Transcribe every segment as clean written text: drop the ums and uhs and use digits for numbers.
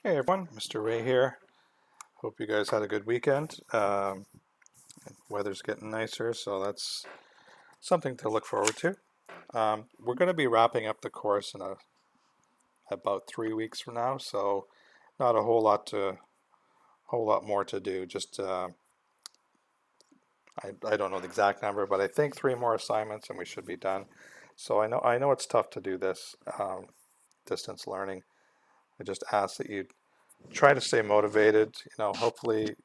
Hey everyone, Mr. Ray here. Hope you guys had a good weekend. Weather's getting nicer, so that's something to look forward to. We're going to be wrapping up the course in about 3 weeks from now, so not a whole lot more to do. Just I don't know the exact number, but I think 3 more assignments and we should be done. So I know it's tough to do this distance learning. I just ask that you try to stay motivated. Hopefully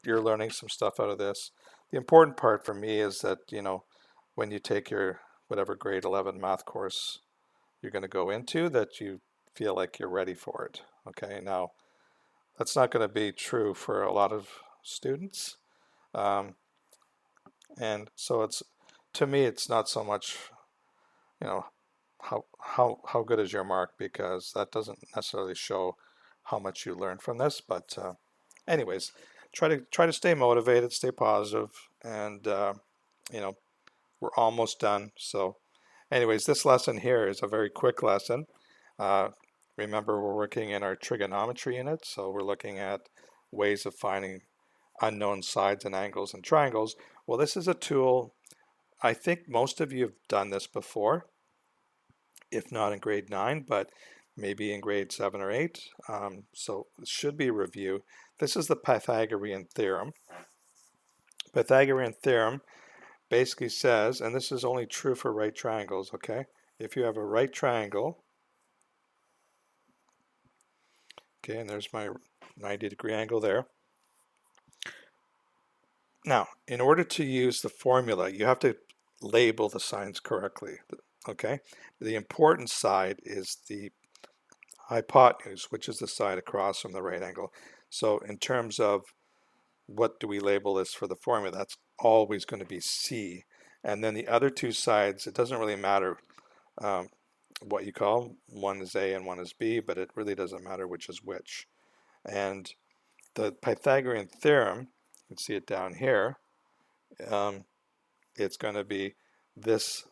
you're learning some stuff out of this. The important part for me is that, when you take your whatever grade 11 math course you're going to go into, that you feel like you're ready for it. Okay, now that's not going to be true for a lot of students. Um, and so to me, it's not so much, you know, how good is your mark, because that doesn't necessarily show how much you learn from this. But anyways, try to stay motivated, stay positive, and you know we're almost done. So, anyways, this lesson here is a very quick lesson. Uh, Remember, we're working in our trigonometry unit, so we're looking at ways of finding unknown sides and angles and triangles. Well, this is a tool. I think most of you have done this before, if not in grade 9, but maybe in grade 7 or 8. So it should be a review. This is the Pythagorean theorem. Pythagorean theorem basically says, and this is only true for right triangles, okay? If you have a right triangle, okay, and there's my 90-degree angle there. Now, in order to use the formula, you have to label the signs correctly, okay? The important side is the hypotenuse, which is the side across from the right angle. So in terms of what do we label this for the formula, that's always going to be C. And then the other two sides, it doesn't really matter what you call them. One is A and one is B, but it really doesn't matter which is which. And the Pythagorean theorem, you can see it down here, it's going to be this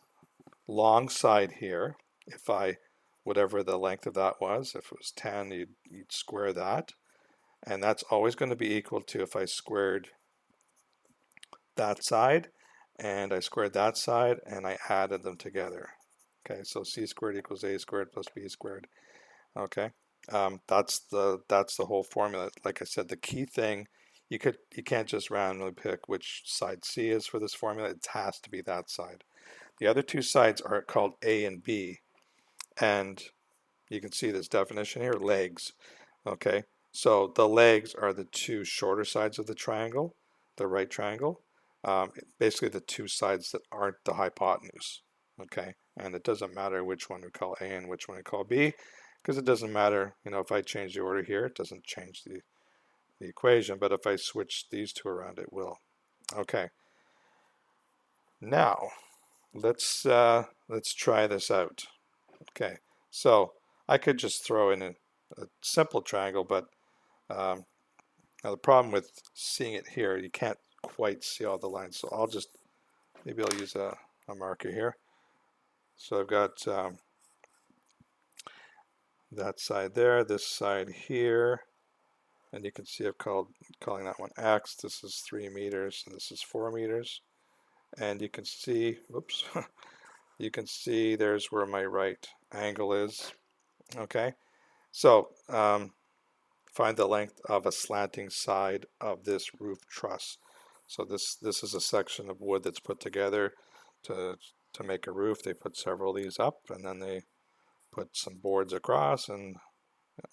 long side here. If whatever the length of that was, if it was 10, you'd square that. And that's always going to be equal to if I squared that side and I squared that side and I added them together. Okay, so c squared equals a squared plus b squared. Okay, that's the whole formula. Like I said, the key thing, you can't just randomly pick which side C is for this formula. It has to be that side. The other two sides are called A and B, and you can see this definition here, legs. Okay, so the legs are the two shorter sides of the triangle, the right triangle. Basically the two sides that aren't the hypotenuse. Okay, and it doesn't matter which one we call A and which one we call B, because it doesn't matter, if I change the order here, it doesn't change the equation, but if I switch these two around, it will. Okay, now let's try this out. Okay, so I could just throw in a simple triangle, but now the problem with seeing it here, you can't quite see all the lines, so maybe I'll use a marker here. So I've got that side there, this side here, and you can see I've calling that one X. This is 3 meters and this is 4 meters, and you can see, whoops, you can see there's where my right angle is. Okay, so find the length of a slanting side of this roof truss. So this is a section of wood that's put together to make a roof. They put several of these up, and then they put some boards across, and a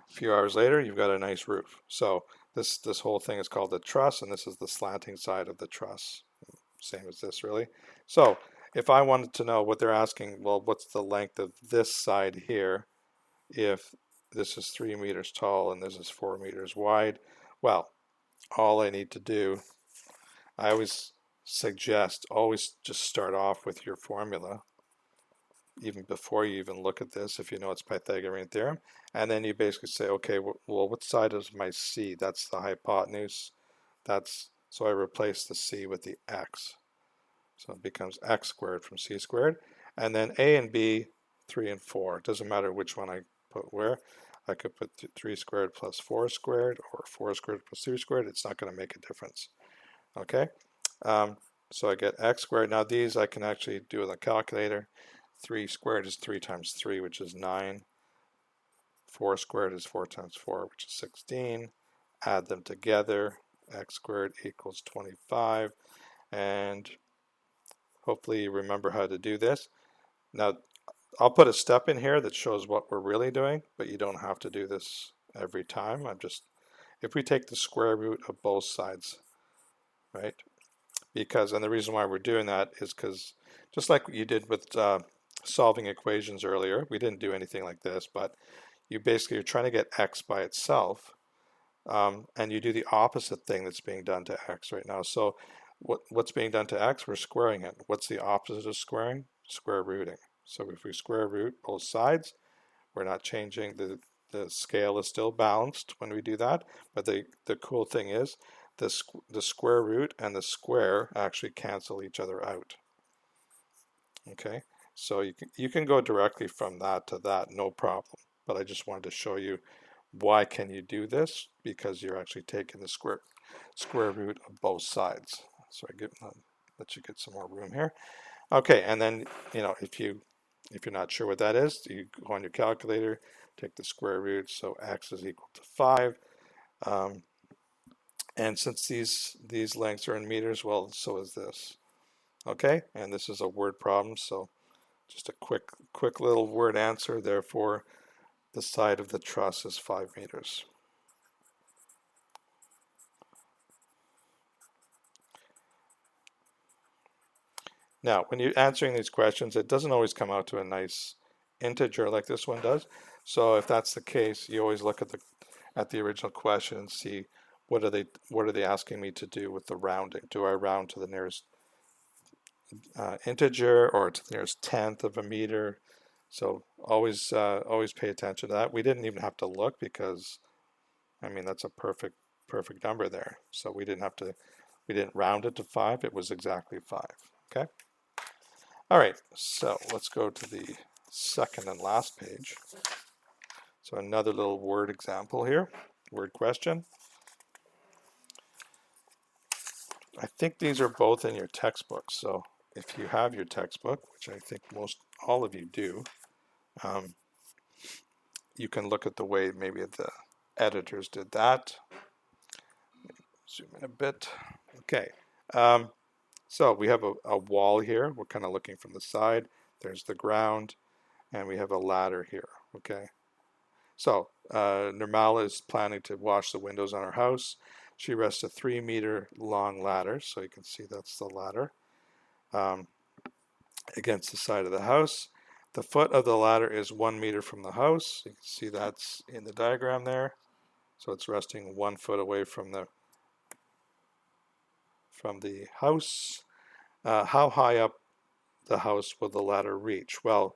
few hours later you've got a nice roof. So this whole thing is called the truss, and this is the slanting side of the truss. Same as this, really. So if I wanted to know what they're asking, well, what's the length of this side here if this is 3 meters tall and this is 4 meters wide? Well, all I need to do, I always suggest, always just start off with your formula, even before you even look at this, if you know it's Pythagorean theorem, and then you basically say, okay, well, what side is my C? That's the hypotenuse. So I replace the C with the X. So it becomes X squared from C squared. And then A and B, 3 and 4. It doesn't matter which one I put where. I could put 3 squared plus 4 squared, or 4 squared plus 3 squared. It's not going to make a difference. Okay, so I get x squared. Now these I can actually do with a calculator. 3 squared is 3 times 3, which is 9. 4 squared is 4 times 4, which is 16. Add them together. X squared equals 25. And hopefully you remember how to do this. Now, I'll put a step in here that shows what we're really doing, but you don't have to do this every time. If we take the square root of both sides, right? And the reason why we're doing that is because just like you did with solving equations earlier, we didn't do anything like this, but you're trying to get x by itself, and you do the opposite thing that's being done to x right now. So what's being done to x? We're squaring it. What's the opposite of squaring? Square rooting. So if we square root both sides, we're not changing. The scale is still balanced when we do that, but the cool thing is the square root and the square actually cancel each other out. Okay, so you can go directly from that to that, no problem. But I just wanted to show you why can you do this, because you're actually taking the square root of both sides. So let you get some more room here. Okay, and then if you're not sure what that is, you go on your calculator, take the square root. So x is equal to 5. And since these lengths are in meters, well, so is this. Okay, and this is a word problem, so just a quick little word answer. Therefore, the side of the truss is 5 meters. Now, when you're answering these questions, it doesn't always come out to a nice integer like this one does. So if that's the case, you always look at the original question and see what are they asking me to do with the rounding. Do I round to the nearest integer or to the nearest tenth of a meter? So always pay attention to that. We didn't even have to look because, I mean, that's a perfect number there. So we didn't round it to 5. It was exactly 5. Okay. All right. So let's go to the second and last page. So another little word example here, word question. I think these are both in your textbook. So if you have your textbook, which I think all of you do, you can look at the way maybe the editors did that. Zoom in a bit. Okay. So we have a wall here. We're kind of looking from the side. There's the ground, and we have a ladder here. Okay. So Nirmala is planning to wash the windows on her house. She rests a 3-meter long ladder, so you can see that's the ladder, against the side of the house. The foot of the ladder is 1 meter from the house. You can see that's in the diagram there. So it's resting 1 foot away from the house. How high up the house will the ladder reach? Well,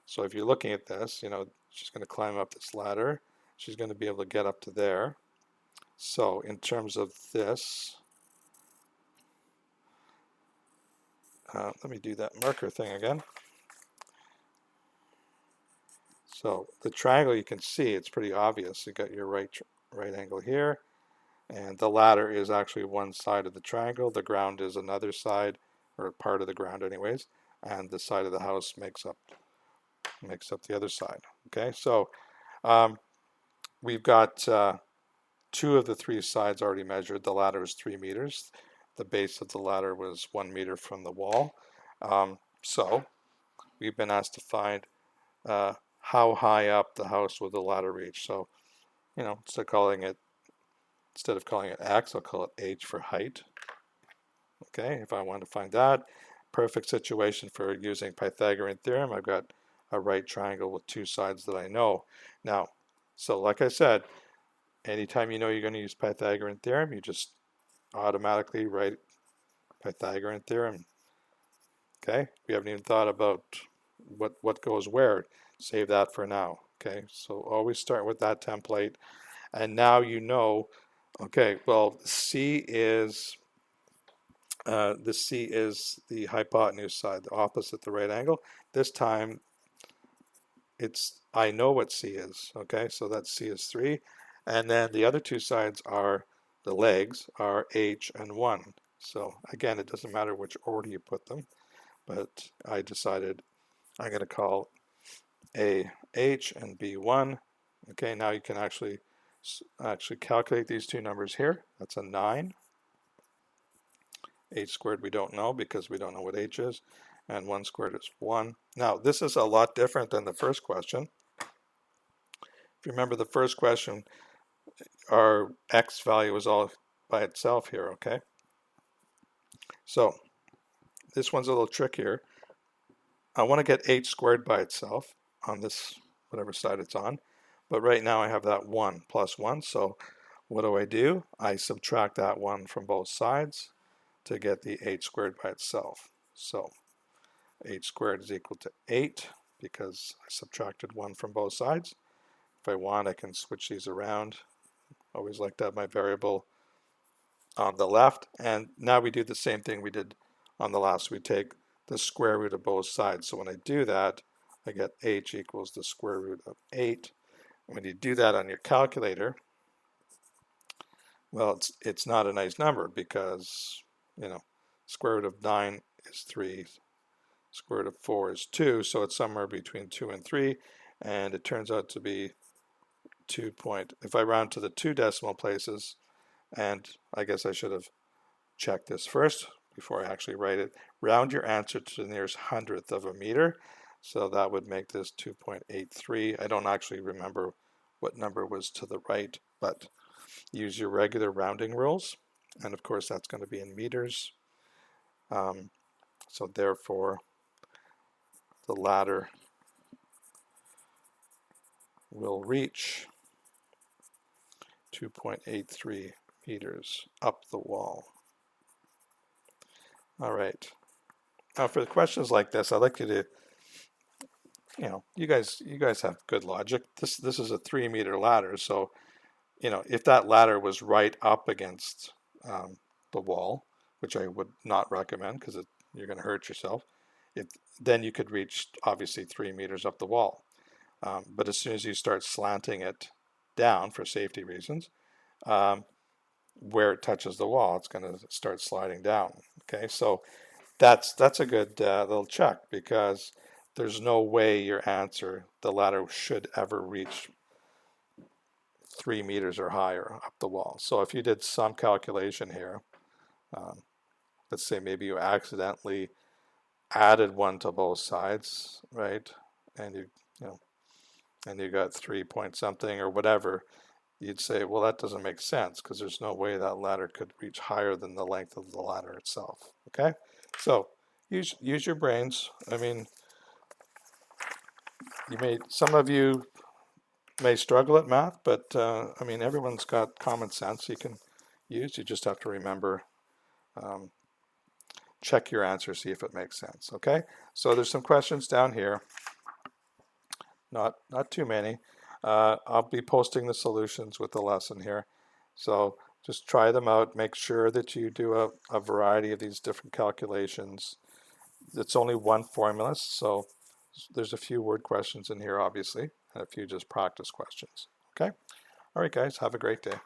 so if you're looking at this, she's going to climb up this ladder. She's going to be able to get up to there. So in terms of this, let me do that marker thing again. So the triangle, you can see it's pretty obvious. You got your right angle here, and the ladder is actually one side of the triangle. The ground is another side, or part of the ground anyways, and the side of the house makes up the other side. Okay, so we've got 2 of the 3 sides already measured. The ladder is 3 meters. The base of the ladder was 1 meter from the wall. So we've been asked to find how high up the house will the ladder reach. So, instead of calling it X, I'll call it H for height. Okay, if I want to find that, perfect situation for using Pythagorean theorem. I've got a right triangle with 2 sides that I know. Now, so like I said, anytime you know you're going to use Pythagorean theorem, you just automatically write Pythagorean theorem. Okay, we haven't even thought about what goes where. Save that for now. Okay, so always start with that template, and now you know. Okay, well, C is the hypotenuse side, the opposite the right angle. This time, I know what C is, okay? So that C is 3. And then the other two sides are, the legs are H and 1. So again, it doesn't matter which order you put them, but I decided I'm going to call A H and B 1. Okay, now you can actually calculate these two numbers here. That's a 9. H squared we don't know because we don't know what H is. And 1 squared is 1. Now, this is a lot different than the first question. If you remember the first question, our X value is all by itself here, okay? So, this one's a little trickier. I want to get H squared by itself on this, whatever side it's on. But right now I have that 1 plus 1. So, what do? I subtract that 1 from both sides to get the H squared by itself. So, H squared is equal to 8 because I subtracted 1 from both sides. If I want, I can switch these around. Always like to have my variable on the left. And now we do the same thing we did on the last. We take the square root of both sides. So when I do that, I get H equals the square root of 8. When you do that on your calculator, well, it's not a nice number because, you know, square root of 9 is 3. Square root of 4 is 2, so it's somewhere between 2 and 3, and it turns out to be 2 point. If I round to the 2 decimal places, and I guess I should have checked this first before I actually write it, round your answer to the nearest hundredth of a meter, so that would make this 2.83. I don't actually remember what number was to the right, but use your regular rounding rules, and of course that's going to be in meters. So therefore, the ladder will reach 2.83 meters up the wall. All right. Now for the questions like this, I'd like you to, you guys have good logic. This is a 3-meter ladder, so if that ladder was right up against the wall, which I would not recommend because you're going to hurt yourself, then you could reach obviously 3 meters up the wall. But as soon as you start slanting it down for safety reasons, where it touches the wall, it's going to start sliding down. Okay, so that's a good little check because there's no way your answer, the ladder, should ever reach 3 meters or higher up the wall. So if you did some calculation here, let's say maybe you accidentally added 1 to both sides, right? And you got 3 point something or whatever, you'd say, well, that doesn't make sense because there's no way that ladder could reach higher than the length of the ladder itself. Okay, so use your brains. I mean, some of you may struggle at math, but I mean, everyone's got common sense you can use. You just have to remember, check your answer, see if it makes sense. Okay, so there's some questions down here. Not too many. I'll be posting the solutions with the lesson here. So just try them out. Make sure that you do a variety of these different calculations. It's only one formula, so there's a few word questions in here, obviously, and a few just practice questions. Okay? All right, guys, have a great day.